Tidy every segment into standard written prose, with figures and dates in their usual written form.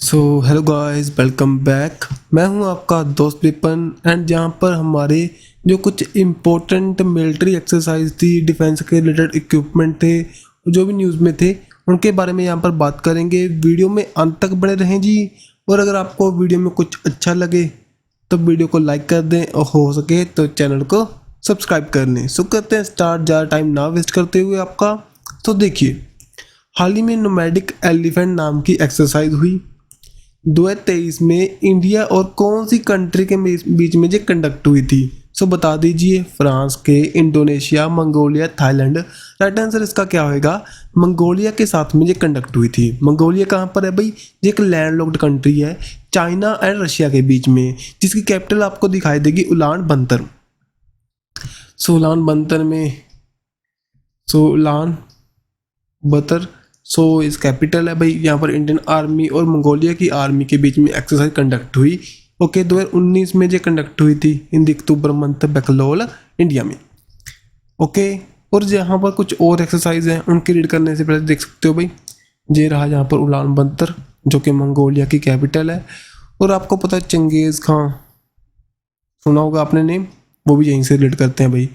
So hello guys, welcome back. मैं हूं आपका दोस्त विपन एंड जहां पर हमारे जो कुछ इम्पोर्टेंट मिलिट्री एक्सरसाइज थी, डिफेंस के रिलेटेड इक्विपमेंट थे, जो भी न्यूज़ में थे, उनके बारे में यहां पर बात करेंगे। वीडियो में अंत तक बने रहें जी। और अगर आपको वीडियो में कुछ अच्छा लगे तो वीडियो को लाइक कर दें और हो सके तो चैनल को सब्सक्राइब कर लें। सो करते हैं स्टार्ट, ज़्यादा टाइम ना वेस्ट करते हुए आपका। तो देखिए, हाल ही में नोमैडिक एलिफेंट नाम की एक्सरसाइज हुई 2023 में। इंडिया और कौन सी कंट्री के बीच में ये कंडक्ट हुई थी? सो बता दीजिए। फ्रांस के, Indonesia, Mongolia, Thailand. Right answer इसका क्या होएगा? मंगोलिया के साथ में ये कंडक्ट हुई थी। मंगोलिया कहाँ पर है भाई? ये एक लैंडलॉक्ड कंट्री है चाइना एंड रशिया के बीच में, जिसकी कैपिटल आपको दिखाई देगी उलान बंतर। सो उलान बंतर में उलान बतर इस कैपिटल है भाई। यहाँ पर इंडियन आर्मी और मंगोलिया की आर्मी के बीच में एक्सरसाइज कंडक्ट हुई। ओके, 2019 में ये कंडक्ट हुई थी in the October month Bangalore, India में। ओके, और यहाँ पर कुछ और एक्सरसाइज हैं, उनकी रीड करने से पहले देख सकते हो भाई, ये रहा यहाँ पर उलान बंतर जो कि मंगोलिया की कैपिटल है। और आपको पता है चंगेज़ खां, सुना होगा आपने नेम, वो भी यहीं से रिलेट करते हैं भाई।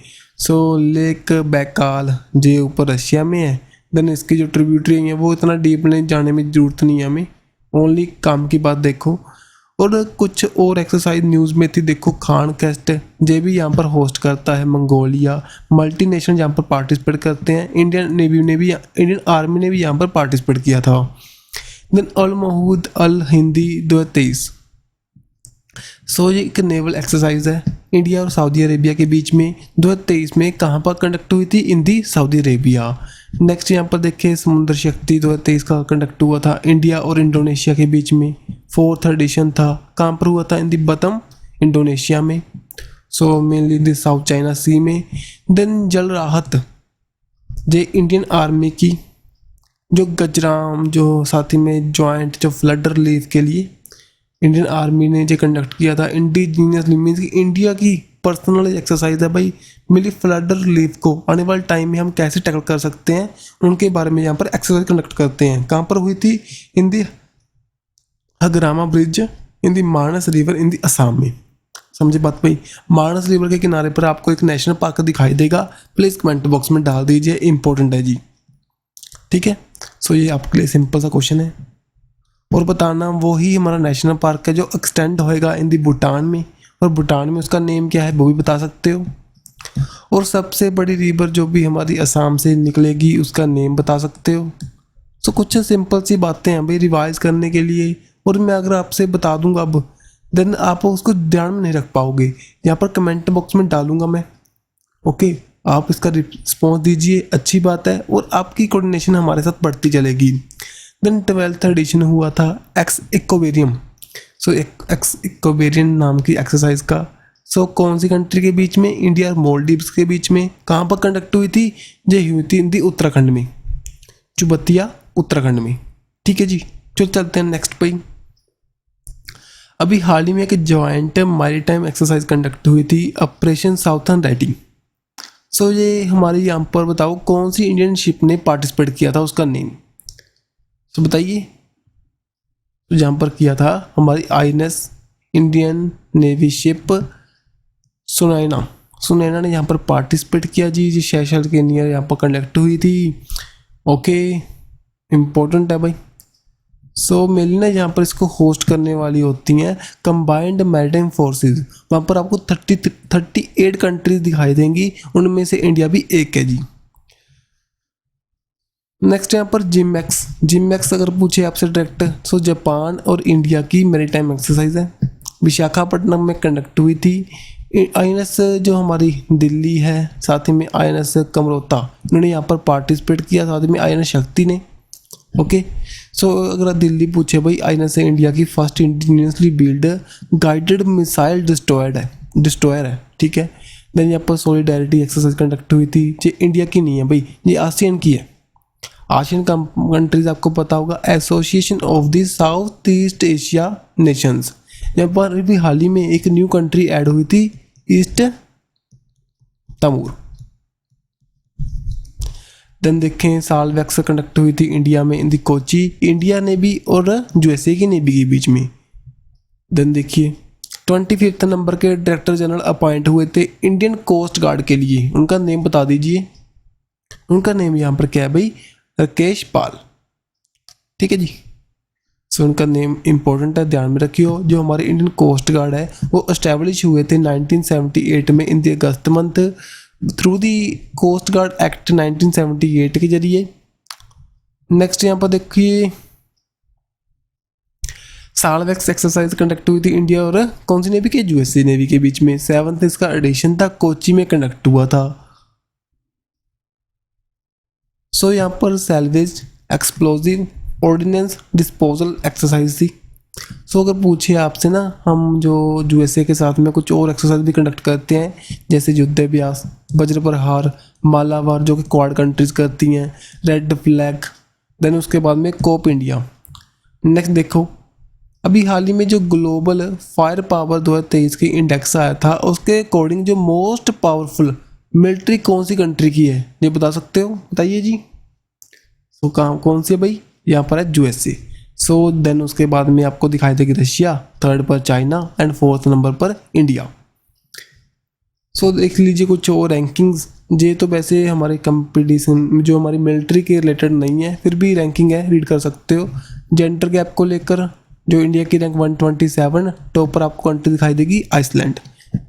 लेक बैकाल जे ऊपर रशिया में है। देन इसकी जो ट्रिब्यूटरी है वो इतना डीप नहीं जाने में ज़रूरत नहीं है हमें, ओनली काम की बात देखो। और कुछ और एक्सरसाइज न्यूज़ में थी, देखो खान कैस्ट जे भी यहाँ पर होस्ट करता है मंगोलिया। मल्टी नेशन यहाँ पर पार्टिसिपेट करते हैं। इंडियन नेवी ने भी, इंडियन आर्मी ने भी यहाँ पर पार्टिसिपेट किया था। देन अल महूद अल हिंदी 2023। ये एक नेवल एक्सरसाइज है इंडिया और सऊदी अरेबिया के बीच में 2023 में। कहाँ पर कंडक्ट हुई थी? In the Saudi Arabia. Next यहाँ पर देखिए, समुद्र शक्ति 2023 का कंडक्ट हुआ था इंडिया और इंडोनेशिया के बीच में। 4th एडिशन था। कहाँ पर हुआ था? इन दी बतम, इंडोनेशिया में। मेनली दी साउथ चाइना सी में। देन जल राहत जे इंडियन आर्मी की जो गजराम, जो साथ ही में जॉइंट जो फ्लड रिलीफ के लिए इंडियन आर्मी ने जो कंडक्ट किया था। इंडिजीनियस मीन्स की इंडिया की पर्सनल एक्सरसाइज है भाई। मिली फ्लड रिलीफ को आने वाले टाइम में हम कैसे टैकल कर सकते हैं, उनके बारे में यहाँ पर एक्सरसाइज कंडक्ट करते हैं। कहाँ पर हुई थी? In the Hagrama bridge in the Manas river in the Assam में। समझे बात भाई? मानस रिवर के किनारे पर आपको एक नेशनल पार्क दिखाई देगा, प्लीज़ कमेंट बॉक्स में डाल दीजिए, इंपॉर्टेंट है जी। ठीक है, ये आपके लिए सिंपल सा क्वेश्चन है। और बताना वो ही हमारा नेशनल पार्क है जो एक्सटेंड होएगा इन दी भूटान में, और भूटान में उसका नेम क्या है वो भी बता सकते हो। और सबसे बड़ी रिवर जो भी हमारी असम से निकलेगी उसका नेम बता सकते हो। कुछ सिंपल सी बातें हैं भाई रिवाइज करने के लिए। और मैं अगर आपसे बता दूंगा अब, देन आप उसको ध्यान में नहीं रख पाओगे। यहाँ पर कमेंट बॉक्स में डालूंगा मैं। ओके, आप इसका रिस्पॉन्स दीजिए, अच्छी बात है, और आपकी कोऑर्डिनेशन हमारे साथ बढ़ती चलेगी। देन 12th एडिशन हुआ था एक्स इक्वेरियम। एक्स इक्वेरियम नाम की एक्सरसाइज का कौन सी कंट्री के बीच में? इंडिया और मालदीव्स के बीच में। कहाँ पर कंडक्ट हुई थी? ये हुई थी इन दी उत्तराखंड में, चुबतिया उत्तराखंड में। ठीक है जी, चलो चलते हैं नेक्स्ट पे। अभी हाल ही में एक जॉइंट मैरीटाइम एक्सरसाइज कंडक्ट हुई थी, ऑपरेशन साउथर्न राइटिंग। ये हमारे यहाँ पर बताओ कौन सी इंडियन शिप ने पार्टिसिपेट किया था, उसका नेम बताइए। जहाँ पर किया था हमारी INS Indian navy ship Sunaina ने यहाँ पर पार्टिसिपेट किया जी। सेशल के नियर यहाँ पर कंडक्ट हुई थी। ओके, इम्पोर्टेंट है भाई। मेनली ना यहाँ पर इसको होस्ट करने वाली होती हैं कंबाइंड मैरीटाइम फोर्सेस। वहाँ पर आपको 38 कंट्रीज दिखाई देंगी, उनमें से इंडिया भी एक है जी। नेक्स्ट यहाँ पर जिमैक्स अगर पूछे आपसे डायरेक्ट, जापान और इंडिया की मैरीटाइम एक्सरसाइज है, विशाखापट्टनम में कंडक्ट हुई थी। INS जो हमारी दिल्ली है, साथ ही में INS कमरोता, इन्होंने यहाँ पर पार्टिसिपेट किया, साथ ही में INS शक्ति ने। ओके, अगर दिल्ली पूछे भाई, INS इंडिया की first indigenously build guided missile destroyer है। ठीक है, देन यहाँ पर सॉलिडारिटी एक्सरसाइज कंडक्ट हुई थी। ये इंडिया की नहीं है भाई, ये आसियान की है। आशियन कंट्रीज आपको पता होगा, association of the south east Asia Nations. यहाँ पर भी हाल ही में एक न्यू कंट्री ऐड हुई थी, ईस्ट तमूर। देन देखें सालवैक्स कंडक्ट हुई थी इंडिया में in the Kochi, India navy और यूएसए की नेवी के बीच में। देन देखिए 25 नंबर के डायरेक्टर जनरल अपॉइंट हुए थे इंडियन कोस्ट गार्ड के लिए, उनका नेम बता दीजिए। उनका नेम यहाँ पर क्या है भाई, राकेश पाल, ठीक है जी। सो उनका नेम इंपॉर्टेंट है, ध्यान में रखियो। जो हमारे इंडियन कोस्ट गार्ड है वो एस्टेब्लिश हुए थे 1978 में in the August month through the Coast Guard Act 1978 के जरिए। नेक्स्ट यहाँ पर देखिए सालवैक्स एक्सरसाइज कंडक्ट हुई थी इंडिया और कौन सी नेवी के, यूएसए नेवी के बीच में। 7th इसका एडिशन था, कोची में कंडक्ट हुआ था। सो यहाँ पर salvage explosive ordnance disposal exercise थी। सो अगर पूछे आपसे ना, हम जो यूएसए के साथ में कुछ और एक्सरसाइज भी कंडक्ट करते हैं जैसे युद्धाभ्यास, वज्र प्रहार, मालाबार जो कि क्वाड कंट्रीज करती हैं, रेड फ्लैग, देन उसके बाद में कोप इंडिया। नेक्स्ट देखो अभी हाल ही में जो ग्लोबल फायर पावर 2023 की इंडेक्स आया था उसके अकॉर्डिंग जो मोस्ट पावरफुल मिलिट्री कौन सी कंट्री की है, ये बता सकते हो, बताइए जी। सो कहाँ कौन सी है भाई, यहाँ पर है यूएसए। सो देन उसके बाद में आपको दिखाई देगी रशिया, 3rd पर चाइना एंड 4th नंबर पर इंडिया। सो देख लीजिए कुछ और रैंकिंग्स, ये तो वैसे हमारे कंपटीशन जो हमारी मिलिट्री के रिलेटेड नहीं है, फिर भी रैंकिंग है, रीड कर सकते हो। जेंडर गैप को लेकर जो इंडिया की रैंक 127, टॉप पर आपको कंट्री दिखाई देगी आइसलैंड।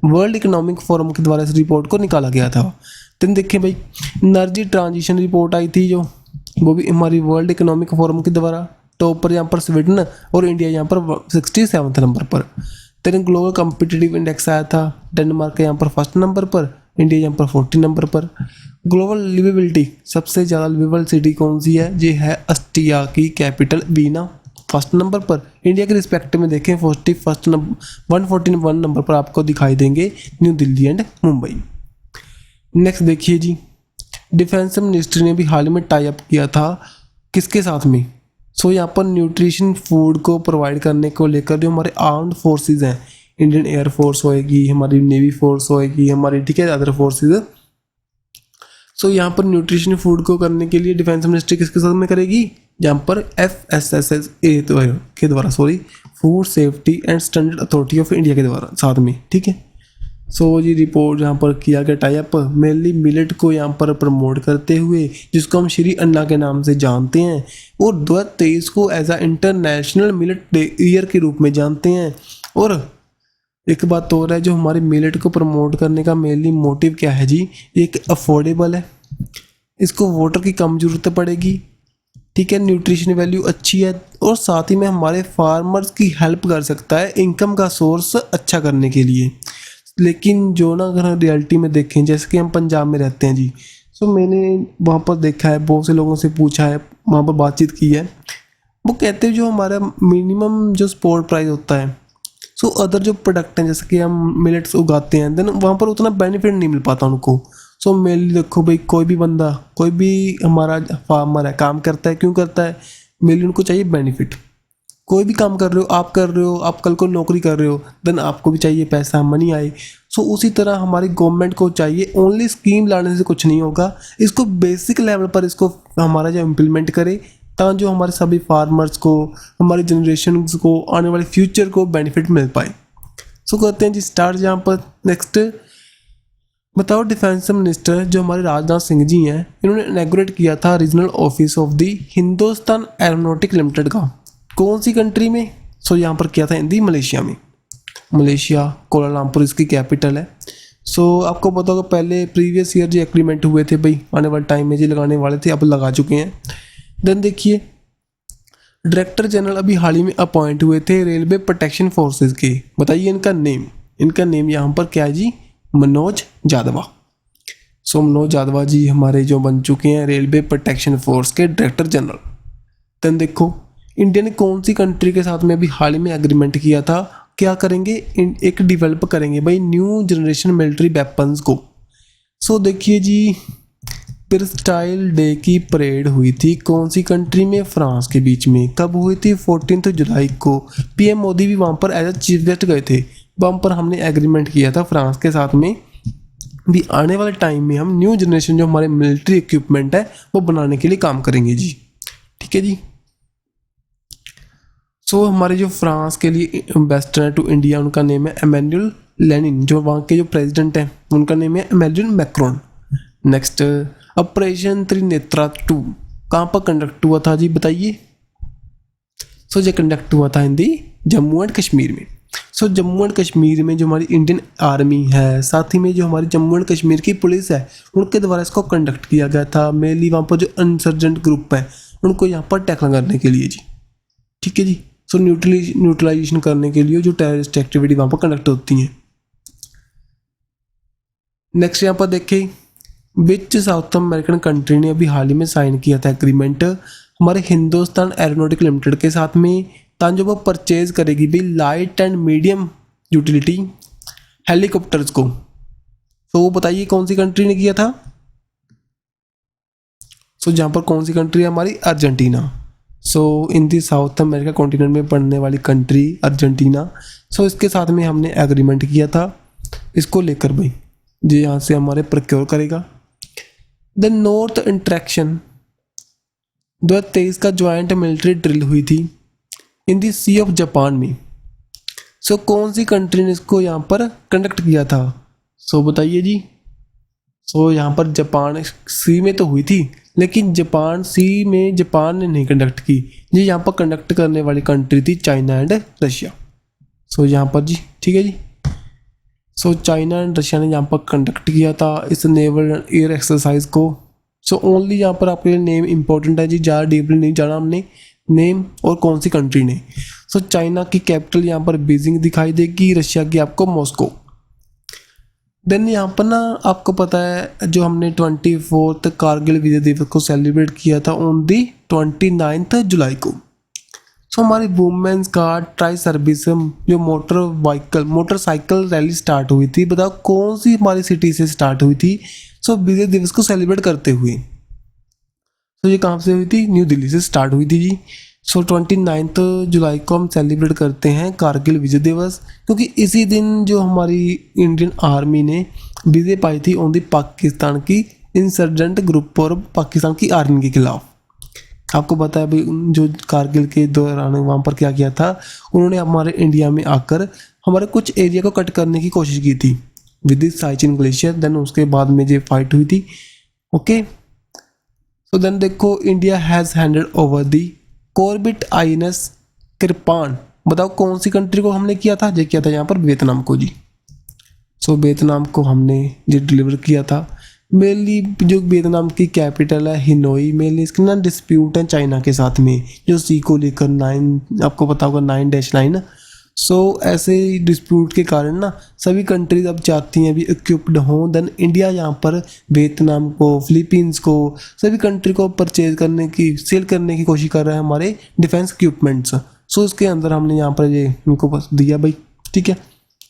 वर्ल्ड इकोनॉमिक फोरम के द्वारा इस रिपोर्ट को निकाला गया था। तो देखिए भाई एनर्जी ट्रांजिशन रिपोर्ट आई थी जो, वो भी हमारी वर्ल्ड इकोनॉमिक फोरम के द्वारा। टॉप पर यहाँ पर स्वीडन और इंडिया यहाँ पर 67 नंबर पर। तेरे ग्लोबल कॉम्पिटिटिव इंडेक्स आया था, डेनमार्क यहाँ पर 1st नंबर पर, इंडिया यहाँ पर 40 नंबर पर। ग्लोबल लिवेबिलिटी सबसे ज़्यादा लिवेबल सिटी कौन सी है, ये है ऑस्ट्रिया की कैपिटल वीना, 1st नंबर पर। इंडिया के रिस्पेक्ट में देखें 141 नंबर पर आपको दिखाई देंगे new Delhi and Mumbai. Next देखिए जी डिफेंस मिनिस्ट्री ने भी हाल ही में टाई अप किया था किसके साथ में। सो यहाँ पर न्यूट्रिशन फूड को प्रोवाइड करने को लेकर जो हमारे आर्म्ड फोर्सेस हैं, इंडियन एयरफोर्स होएगी, हमारी नेवी फोर्स होएगी, हमारी ठीक है अदर फोर्सेज। सो यहाँ पर न्यूट्रिशन फूड को करने के लिए डिफेंस मिनिस्ट्री किसके साथ में करेगी, यहाँ पर FSSAI के द्वारा food safety and standard authority of India के द्वारा साथ में, ठीक है। सो ये रिपोर्ट यहाँ पर किया गया टाई अप मेनली मिलेट को यहाँ पर प्रमोट करते हुए, जिसको हम श्री अन्ना के नाम से जानते हैं, और 2023 को as a international millet day year के रूप में जानते हैं। और एक बात और है, जो हमारे मिलेट को प्रमोट करने का मेनली मोटिव क्या है जी, एक अफोर्डेबल है, इसको वाटर की कम ज़रूरत पड़ेगी, ठीक है, न्यूट्रिशन वैल्यू अच्छी है, और साथ ही में हमारे फार्मर्स की हेल्प कर सकता है इनकम का सोर्स अच्छा करने के लिए। लेकिन जो ना अगर रियलिटी में देखें, जैसे कि हम पंजाब में रहते हैं जी, सो मैंने वहाँ पर देखा है, बहुत से लोगों से पूछा है, वहाँ पर बातचीत की है, वो कहते हैं जो हमारा मिनिमम जो सपोर्ट प्राइस होता है, सो अदर जो प्रोडक्ट हैं जैसे कि हम मिलेट्स उगाते हैं, देन वहाँ पर उतना बेनिफिट नहीं मिल पाता उनको। सो मेनली देखो भाई कोई भी बंदा, कोई भी हमारा फार्मर है, काम करता है, क्यों करता है, मेनली उनको चाहिए बेनिफिट। कोई भी काम कर रहे हो, आप कल को नौकरी कर रहे हो, देन आपको भी चाहिए पैसा, मनी आए। सो उसी तरह हमारी गवर्नमेंट को चाहिए, ओनली स्कीम लाने से कुछ नहीं होगा, इसको बेसिक लेवल पर इसको हमारा जो इम्प्लीमेंट करे, ताकि जो हमारे सभी फार्मर्स को, हमारी जनरेशन को, आने वाले फ्यूचर को बेनिफिट मिल पाए। सो करते हैं जी स्टार्ट यहाँ पर। नेक्स्ट बताओ डिफेंस मिनिस्टर जो हमारे राजनाथ सिंह जी हैं, इन्होंने इनॉग्रेट किया था regional office of the Hindustan aeronautic limited का, कौन सी कंट्री में। सो यहाँ पर किया था हिंदी मलेशिया में, मलेशिया कोलालमपुर इसकी कैपिटल है। सो आपको पता होगा पहले प्रीवियस ईयर जो एग्रीमेंट हुए थे भाई, आने वाले टाइम में जी लगाने वाले थे, अब लगा चुके हैं। देन देखिए डायरेक्टर जनरल अभी हाल ही में अपॉइंट हुए थे रेलवे प्रोटेक्शन फोर्सेज के, बताइए इनका नेम यहाँ पर क्या है जी, मनोज यादवा। सो मनोज यादवा जी हमारे जो बन चुके हैं रेलवे प्रोटेक्शन फोर्स के डायरेक्टर जनरल। देन देखो इंडिया ने कौन सी कंट्री के साथ में अभी हाल ही में एग्रीमेंट किया था, क्या करेंगे, एक डेवलप करेंगे भाई न्यू जनरेशन मिलिट्री वेपन्स को। सो देखिए जी पिरस्टाइल डे की परेड हुई थी कौन सी कंट्री में, फ्रांस के बीच में। कब हुई थी, 14 जुलाई को। पीएम मोदी भी वहाँ पर एज अ चीफ गेस्ट गए थे, वहाँ पर हमने एग्रीमेंट किया था फ्रांस के साथ में भी आने वाले टाइम में हम न्यू जनरेशन जो हमारे मिलिट्री इक्विपमेंट है वो बनाने के लिए काम करेंगे जी। ठीक है जी। सो हमारे जो फ्रांस के लिए एम्बेसडर है टू इंडिया, उनका नेम है एमेन्युअल लेनिन। जो वहाँ के जो प्रेसिडेंट हैं उनका नेम है एमेन्युअल मैक्रोन। नेक्स्ट, ऑपरेशन त्रिनेत्रा 2 कहाँ पर कंडक्ट हुआ था जी, बताइए। सो ये कंडक्ट हुआ था इन दी जम्मू एंड कश्मीर में। सो जम्मू एंड कश्मीर में जो हमारी इंडियन आर्मी है, साथ ही में जो हमारी जम्मू एंड कश्मीर की पुलिस है, उनके द्वारा इसको कंडक्ट किया गया था। मेनली वहाँ पर जो इंसर्जेंट ग्रुप है उनको यहाँ पर टैकल करने के लिए जी। ठीक है जी। सो न्यूट्रलाइजेशन करने के लिए जो टेररिस्ट एक्टिविटी वहाँ पर कंडक्ट होती हैं। नेक्स्ट यहाँ पर देखें, विच साउथ अमेरिकन कंट्री ने अभी हाल ही में साइन किया था एग्रीमेंट हमारे हिंदुस्तान एरोनॉटिक लिमिटेड के साथ में, ताकि जो वो परचेज करेगी भी light and medium utility helicopters को। तो वो बताइए कौन सी कंट्री ने किया था। सो जहाँ पर कौन सी कंट्री है हमारी, अर्जेंटीना। सो इन दी साउथ अमेरिका कॉन्टिनेंट में पड़ने वाली कंट्री अर्जेंटीना। सो इसके साथ में हमने एग्रीमेंट किया था इसको लेकर भाई, जी यहाँ से हमारे प्रोक्योर करेगा। द नॉर्थ इंटरेक्शन 2023 का ज्वाइंट मिलिट्री ड्रिल हुई थी in the C of Japan में। सो कौन सी कंट्री ने इसको यहाँ पर कंडक्ट किया था, सो बताइए जी। सो यहाँ पर जापान सी में तो हुई थी, लेकिन जापान सी में जापान ने नहीं कंडक्ट की जी। यहाँ पर कंडक्ट करने वाली कंट्री थी चाइना एंड रशिया। सो यहाँ पर जी, ठीक है जी। सो चाइना एंड रशिया ने यहाँ पर कंडक्ट किया था इस नेवल एयर एक्सरसाइज को। सो ओनली यहाँ पर आपके लिए नेम इंपॉर्टेंट है जी, ज़्यादा डीपली नहीं जाना हमने, नेम और कौन सी कंट्री ने। सो चाइना की कैपिटल यहाँ पर बीजिंग दिखाई देगी, रशिया की आपको मॉस्को। देन यहाँ पर ना आपको पता है जो हमने 24 कारगिल विजय दिवस को सेलिब्रेट किया था ऑन दी 29 जुलाई को। सो हमारी वुमेन्स का ट्राई सर्विस जो मोटरसाइकिल रैली स्टार्ट हुई थी, बताओ कौन सी हमारी सिटी से स्टार्ट हुई थी। सो विजय दिवस को सेलिब्रेट करते हुए। तो ये कहाँ से हुई थी, न्यू दिल्ली से स्टार्ट हुई थी जी। सो 29 जुलाई को हम सेलिब्रेट करते हैं कारगिल विजय दिवस, क्योंकि इसी दिन जो हमारी इंडियन आर्मी ने विजय पाई थी ऑन दी पाकिस्तान की इंसर्जेंट ग्रुप और पाकिस्तान की आर्मी के खिलाफ। आपको पता है भाई जो कारगिल के दौरान वहाँ पर क्या किया था, उन्होंने हमारे इंडिया में आकर हमारे कुछ एरिया को कट करने की कोशिश की थी with the Siachen glacier. Then उसके बाद में ये फाइट हुई थी। ओके, सो देन देखो, India has handed over the Corbett INS kirpan. बताओ कौन सी कंट्री को हमने किया था, ये किया था यहाँ पर वियतनाम को जी। सो वियतनाम को हमने ये डिलीवर किया था। मेनली जो वियतनाम की कैपिटल है हिनोई, मेनली इसके ना डिस्प्यूट है चाइना के साथ में जो सी को लेकर 9, आपको पता होगा 9-9। सो ऐसे डिस्प्यूट के कारण ना सभी कंट्रीज अब चाहती हैं अभी इक्विप्ड हों। देन इंडिया यहाँ पर वियतनाम को, फिलीपींस को, सभी कंट्री को परचेज करने की, सेल करने की कोशिश कर रहा है हमारे डिफेंस इक्विपमेंट्स। सो इसके अंदर हमने यहाँ पर ये इनको बस दिया भाई, ठीक है।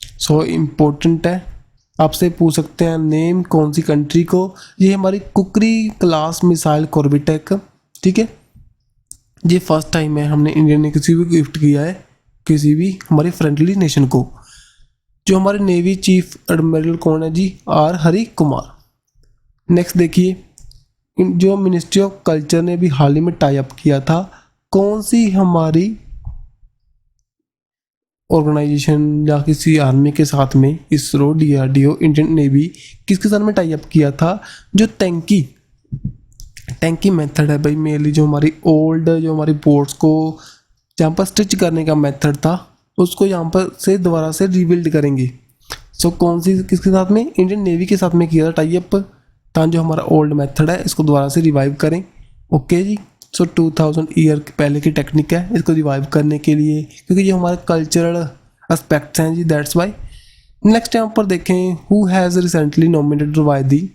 सो इम्पोर्टेंट है, आपसे पूछ सकते हैं नेम कौन सी कंट्री को। ये हमारी कुकरी क्लास मिसाइल कॉर्बेट, ठीक है। ये फर्स्ट टाइम है हमने इंडिया ने किसी भी गिफ्ट किया है किसी भी हमारे फ्रेंडली नेशन को। जो हमारे नेवी चीफ एडमिरल कौन है जी, R हरि कुमार। नेक्स्ट देखिए, जो मिनिस्ट्री ऑफ कल्चर ने भी हाल ही में टाई अप किया था, कौन सी हमारी ऑर्गेनाइजेशन या किसी आर्मी के साथ में, इसरो, DRDO, इंडियन नेवी, किसके साथ में टाई अप किया था। जो टैंकी मेथड है भाई, मेनली जो हमारी ओल्ड जो हमारी बोट्स को जहाँ पर स्टिच करने का मेथड था उसको यहाँ पर से दोबारा से रिबिल्ड करेंगे। सो कौन सी किसके साथ में, इंडियन नेवी के साथ में किया था टाई अप, ताकि जो हमारा ओल्ड मेथड है इसको दोबारा से रिवाइव करें। ओके जी। सो 2000 ईयर पहले की टेक्निक है इसको रिवाइव करने के लिए, क्योंकि ये हमारे कल्चरल एस्पेक्ट्स हैं जी, दैट्स वाई। नेक्स्ट यहाँ पर देखें, who has recently nominated by the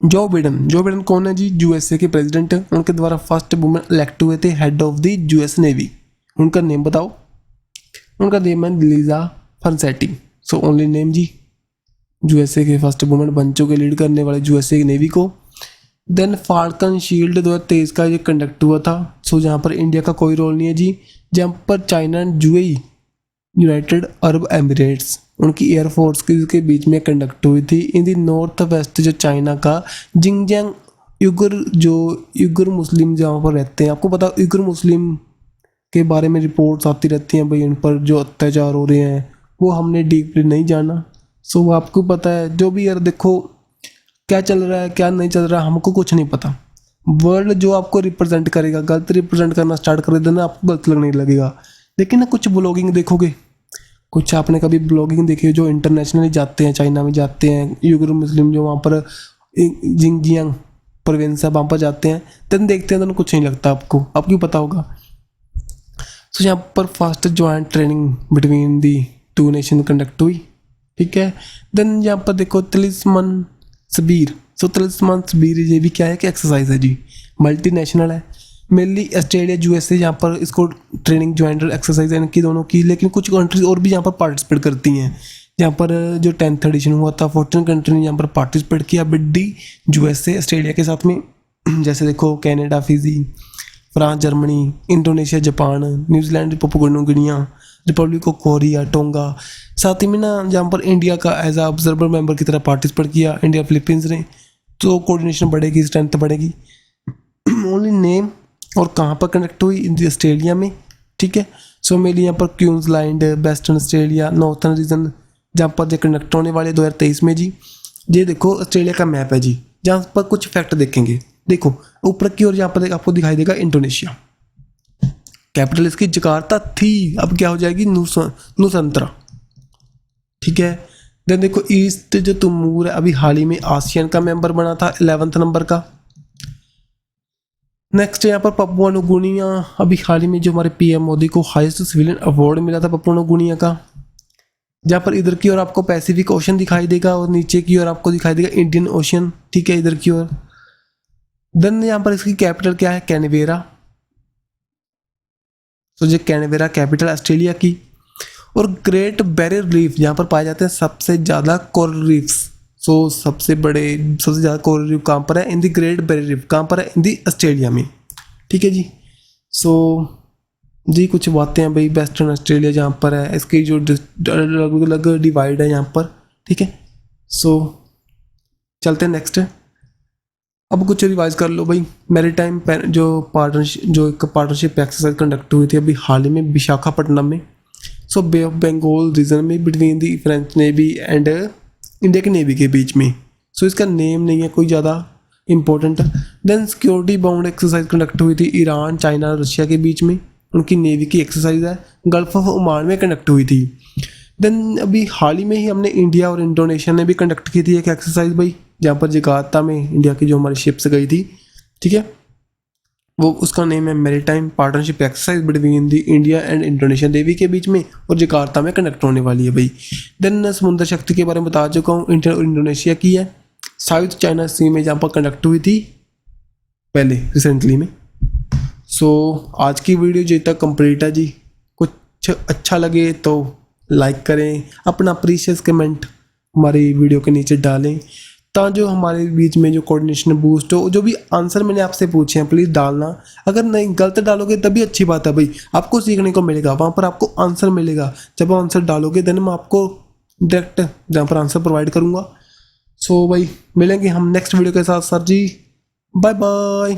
Joe Biden कौन है जी, USA के प्रेसिडेंट। उनके द्वारा फर्स्ट वुमेन इलेक्ट हुए थे head of the US navy. उनका नेम बताओ। उनका नेम है लीजा फंसेटी। सो ओनली नेम जी, USA के फर्स्ट वुमेन बन चुके लीड करने वाले USA नेवी को। देन फाल्कन शील्ड 2023 का ये कंडक्ट हुआ था। सो जहाँ पर इंडिया का कोई रोल नहीं है जी, जहाँ पर China and UAE United Arab Emirates उनकी एयरफोर्स के बीच में कंडक्ट हुई थी इन दी नॉर्थ वेस्ट जो चाइना का जिंगजियांग युगर मुस्लिम जहाँ पर रहते हैं। आपको पता युगर मुस्लिम के बारे में रिपोर्ट्स आती रहती हैं भाई, इन पर जो अत्याचार हो रहे हैं वो हमने डीपली नहीं जाना। सो वो आपको पता है जो भी यार, देखो क्या चल रहा है क्या नहीं चल रहा है हमको कुछ नहीं पता। वर्ल्ड जो आपको रिप्रेजेंट करेगा, गलत रिप्रेजेंट करना स्टार्ट कर देना आपको गलत लगने लगेगा। लेकिन ना कुछ ब्लॉगिंग देखोगे, कुछ आपने कभी ब्लॉगिंग देखी जो इंटरनेशनली जाते हैं, चाइना में जाते हैं, युगर मुस्लिम जो वहाँ पर जिंगजियांग प्रोविंस है वहाँ पर जाते हैं, देन देखते हैं तो कुछ नहीं लगता आपको पता होगा। तो यहाँ पर first joint training between the two nation conduct हुई, ठीक है। देन यहाँ पर देखो तिलिस्मन सबीर। सो तिलिस्मन सबीर ये भी क्या है कि एक्सरसाइज है जी, मल्टीनेशनल है, मेनली ऑस्ट्रेलिया यूएसए यहाँ पर इसको ट्रेनिंग ज्वाइंट एक्सरसाइज है इनकी दोनों की। लेकिन कुछ कंट्रीज और भी यहाँ पर पार्टिसिपेट करती हैं। यहाँ पर जो 10th एडिशन हुआ था 14 कंट्री ने यहाँ पर पार्टिसिपेट किया बिड्डी यूएसए ऑस्ट्रेलिया के साथ में। जैसे देखो Canada, Fiji, France, Germany, Indonesia, Japan, New Zealand, Papua new Guinea, Republic of Korea, tonga. साथ ही में ना जहाँ पर इंडिया का एज आ ऑब्जर्वर मेंबर की तरह पार्टिसिपेट किया इंडिया फिलीपींस ने। तो कोऑर्डिनेशन बढ़ेगी, स्ट्रेंथ बढ़ेगी। ओनली नेम और कहाँ पर कंडक्ट हुई, इन ऑस्ट्रेलिया में, ठीक है। सो मेनली यहाँ पर Queensland, Western Australia, northern region जहाँ पर जो कंडक्ट होने वाले 2023 में जी। ये देखो ऑस्ट्रेलिया का मैप है जी, जहाँ पर कुछ फैक्ट देखेंगे। देखो ऊपर की ओर यहाँ पर आपको दिखाई देगा इंडोनेशिया, कैपिटल इसकी जकार्ता थी, अब क्या हो जाएगी नुसंतरा, ठीक है। देन देखो ईस्ट जो तिमोर है अभी हाल ही में आसियान का मेंबर बना था 11th नंबर का। नेक्स्ट यहाँ पर पपुआ न्यू गिनिया, अभी हाल ही में जो हमारे पीएम मोदी को हाईएस्ट सिविलियन अवार्ड मिला था पपुआ न्यू गिनिया का। जहाँ पर इधर की ओर आपको पैसिफिक ओशन दिखाई देगा और नीचे की ओर आपको दिखाई देगा इंडियन ओशन, ठीक है, इधर की ओर। देन यहाँ पर इसकी कैपिटल क्या है, कैनवेरा। तो ये कैनवेरा कैपिटल ऑस्ट्रेलिया की। और ग्रेट बैरियर रीफ जहाँ पर पाए जाते हैं सबसे ज़्यादा कोरल रीफ्स। सो सबसे ज़्यादा कोरल रीफ कहाँ पर है, इन दी ग्रेट बैरियर रीफ कहाँ पर है, इन दी ऑस्ट्रेलिया में, ठीक है जी। सो जी कुछ बातें हैं भाई वेस्टर्न ऑस्ट्रेलिया जहाँ पर है, इसकी जो अलग अलग डिवाइड है यहाँ पर, ठीक है। सो चलते हैं नेक्स्ट। अब कुछ रिवाइज कर लो भाई। मैरीटाइम जो एक पार्टनरशिप एक्सरसाइज कंडक्ट हुई थी अभी हाल ही में विशाखापट्टनम में। सो बे ऑफ बंगाल रीजन में between the French navy and India की नेवी के बीच में। सो इसका नेम नहीं है कोई ज़्यादा important. Then security bound exercise conduct हुई थी ईरान, चाइना, रशिया के बीच में, उनकी नेवी की एक्सरसाइज है, गल्फ ऑफ ओमान में कंडक्ट हुई थी। देन अभी हाल ही में ही हमने इंडिया और इंडोनेशिया ने भी कंडक्ट की थी एक एक्सरसाइज भाई, जहाँ पर जकार्ता में इंडिया की जो हमारी शिप्स गई थी, ठीक है, वो उसका नेम है maritime partnership exercise between the India and Indonesia navy के बीच में, और जकार्ता में कंडक्ट होने वाली है भाई। देन समुद्र शक्ति के बारे में बता चुका हूँ, इंडिया और इंडोनेशिया की है, साउथ चाइना सी में जहाँ पर कंडक्ट हुई थी पहले रिसेंटली में। सो आज की वीडियो जी तक कंप्लीट है जी। कुछ अच्छा लगे तो लाइक करें, अपना प्रीशियस कमेंट हमारी वीडियो के नीचे डालें, जो हमारे बीच में जो कोऑर्डिनेशन बूस्ट हो। जो भी आंसर मैंने आपसे पूछे हैं प्लीज़ डालना, अगर नहीं गलत डालोगे तभी अच्छी बात है भाई, आपको सीखने को मिलेगा, वहाँ पर आपको आंसर मिलेगा। जब आंसर डालोगे देन मैं आपको डायरेक्ट जहाँ पर आंसर प्रोवाइड करूँगा। सो भाई मिलेंगे हम नेक्स्ट वीडियो के साथ सर जी, बाय बाय।